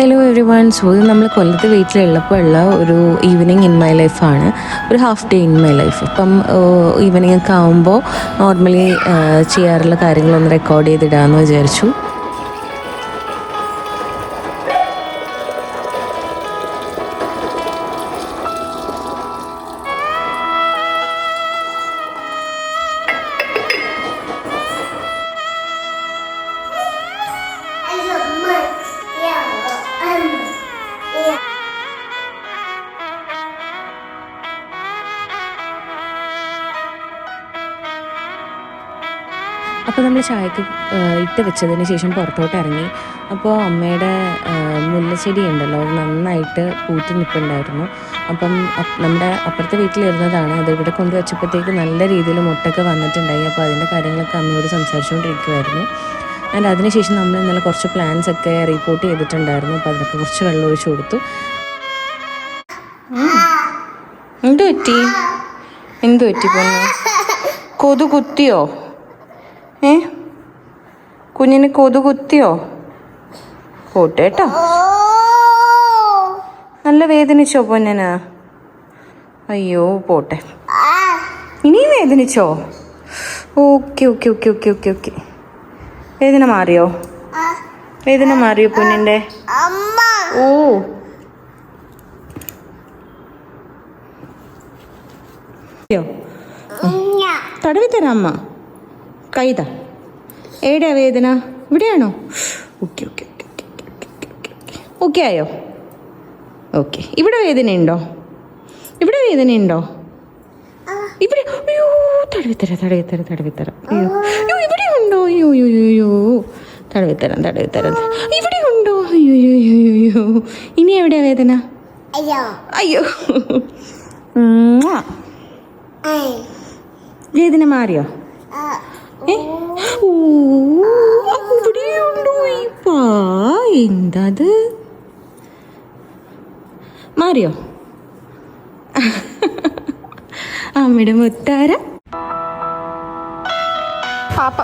Hello every one. So ഇത് നമ്മൾ കൊല്ലത്ത് വീട്ടിലുള്ളപ്പോൾ ഉള്ള ഒരു ഈവനിങ് ഇൻ മൈ ലൈഫാണ്, ഒരു half day in my life. ഇപ്പം ഈവനിങ് ഒക്കെ ആകുമ്പോൾ നോർമലി ചെയ്യാറുള്ള കാര്യങ്ങളൊന്ന് റെക്കോർഡ് ചെയ്തിടാമെന്ന് വിചാരിച്ചു. അപ്പോൾ നമ്മൾ ചായക്ക് ഇട്ട് വെച്ചതിന് ശേഷം പുറത്തോട്ട് ഇറങ്ങി. അപ്പോൾ അമ്മയുടെ മുല്ലച്ചെടി ഉണ്ടല്ലോ, അത് നന്നായിട്ട് പൂത്ത് നിൽപ്പുണ്ടായിരുന്നു. അപ്പം നമ്മുടെ അപ്പുറത്തെ വീട്ടിലിരുന്നതാണ്, അത് ഇവിടെ കൊണ്ടുവച്ചപ്പോഴത്തേക്ക് നല്ല രീതിയിൽ മുട്ടൊക്കെ വന്നിട്ടുണ്ടായി. അപ്പോൾ അതിൻ്റെ കാര്യങ്ങളൊക്കെ അമ്മയോട് സംസാരിച്ചുകൊണ്ടിരിക്കുമായിരുന്നു. ആൻഡ് അതിനുശേഷം നമ്മൾ ഇന്നലെ കുറച്ച് പ്ലാൻസ് ഒക്കെ റിപ്പോർട്ട് ചെയ്തിട്ടുണ്ടായിരുന്നു. അപ്പോൾ അതിനൊക്കെ കുറച്ച് വെള്ളം ഒഴിച്ച് കൊടുത്തു. എന്ത് പറ്റി പൊന്നു? കൊതു കുത്തിയോ? കുഞ്ഞിന് കൊതു കുത്തിയോ? പോട്ടെ കേട്ടോ. നല്ല വേദനിച്ചോ പൊന്നിന്? അയ്യോ പോട്ടെ. ഇനിയും വേദനിച്ചോ? Okay okay okay okay okay okay. വേദന മാറിയോ? വേദന മാറിയോ പൊന്നിൻ്റെ? ഓ തടവി തരാം അമ്മ. കൈതാ. എവിടെയാ വേദന? ഇവിടെയാണോ? Okay okay okay okay okay okay okay ആയോ? ഓക്കെ. ഇവിടെ വേദനയുണ്ടോ? ഇവിടെ വേദനയുണ്ടോ? ഇവിടെ? അയ്യോ തടവിത്തരാം തടവിത്തരാം തടവിത്തരാം. അയ്യോ അയ്യോ ഇവിടെ ഉണ്ടോ? അയ്യോ അയ്യോ അയ്യോ തടവിത്തരാം തടവിത്തരാം. ഇവിടെ ഉണ്ടോ? അയ്യോ അയ്യോ അയ്യോ അയ്യോ. ഇനി എവിടെയാ വേദന? അയ്യോ വേദന മാറിയോ? ഇവിടെയുണ്ടോ? എന്തത് മാറിയോ? അമ്മയുടെ മുത്താര പാപ്പ.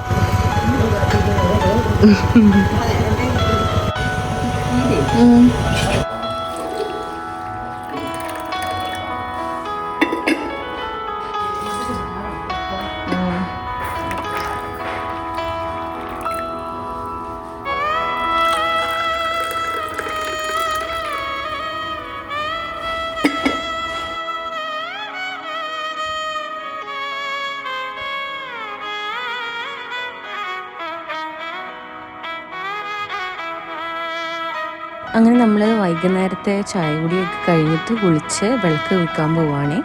അങ്ങനെ നമ്മൾ വൈകുന്നേരത്തെ ചായ കുടിയൊക്കെ കഴിഞ്ഞിട്ട് കുളിച്ച് വിളക്ക് വെക്കാൻ പോവുകയാണേ.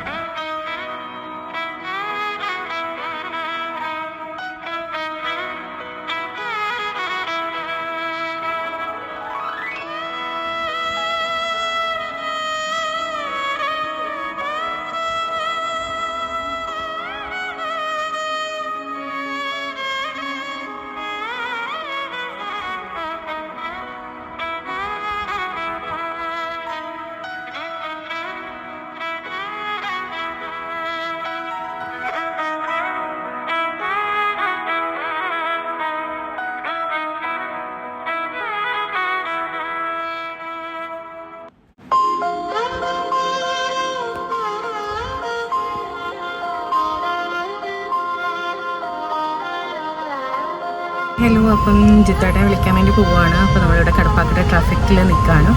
ഹലോ, അപ്പം ജിത്തോട്ടെ വിളിക്കാൻ വേണ്ടി പോവുകയാണ്. അപ്പോൾ നമ്മളിവിടെ കടപ്പാക്കട ട്രാഫിക്കിൽ നിൽക്കുകയാണ്.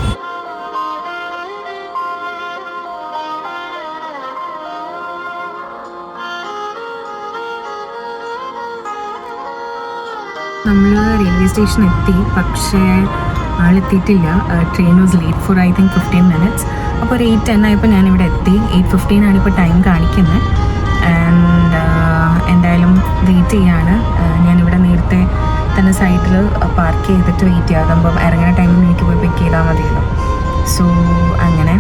നമ്മൾ റെയിൽവേ സ്റ്റേഷൻ എത്തി, പക്ഷേ ആളെത്തിയിട്ടില്ല. Train was late for I think 15 minutes. അപ്പോൾ ഒരു 8:10 ആയപ്പോൾ ഞാനിവിടെ എത്തി. 8:15 ആണ് ഇപ്പോൾ ടൈം കാണിക്കുന്നത്. ആൻഡ് എന്തായാലും വെയിറ്റ് ചെയ്യാണ്. ഞാനിവിടെ നേരത്തെ തന്നെ സൈഡിൽ പാർക്ക് ചെയ്തിട്ട് വെയിറ്റ് ചെയ്യാം. അതാകുമ്പോൾ ഇറങ്ങുന്ന ടൈമിൽ എനിക്ക് പോയി പിക്ക് ചെയ്താൽ മതിയല്ലോ. സോ അങ്ങനെ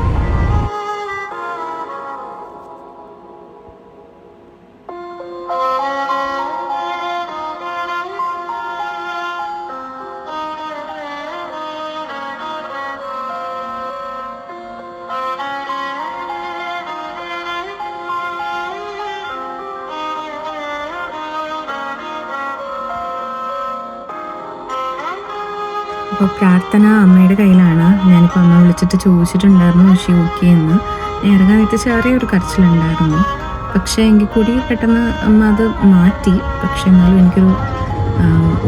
അപ്പോൾ പ്രാർത്ഥന അമ്മയുടെ കയ്യിലാണ്. ഞാനിപ്പോൾ അമ്മ വിളിച്ചിട്ട് ചോദിച്ചിട്ടുണ്ടായിരുന്നു പക്ഷേ ഓക്കെ എന്ന്. ഇറങ്ങാനായിട്ട് ചെറിയൊരു കരച്ചിലുണ്ടായിരുന്നു. പക്ഷേ എങ്കിൽ കൂടി പെട്ടെന്ന് അമ്മ അത് മാറ്റി. പക്ഷെ എന്നാലും എനിക്കൊരു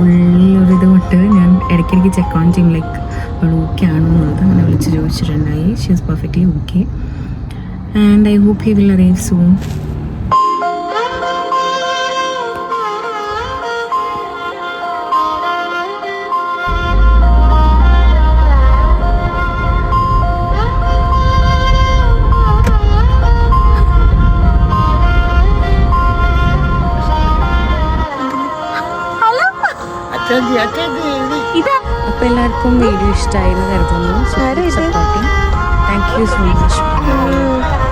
ഉള്ളിലൊരിത് കൊണ്ട് ഞാൻ ഇടയ്ക്കിടയ്ക്ക് ചെക്ക് ഓൺ ചെയ്യും, ലൈക്ക് അവൾ ഓക്കെ ആണോ എന്നുള്ളത്. അങ്ങനെ വിളിച്ച് ചോദിച്ചിട്ടുണ്ടായി. She is perfectly okay and I hope he will arrive soon. അപ്പോൾ എല്ലാവർക്കും വീഡിയോ ഇഷ്ടമായിരുന്നു കരുതുന്നു. Supporting. Thank you so much.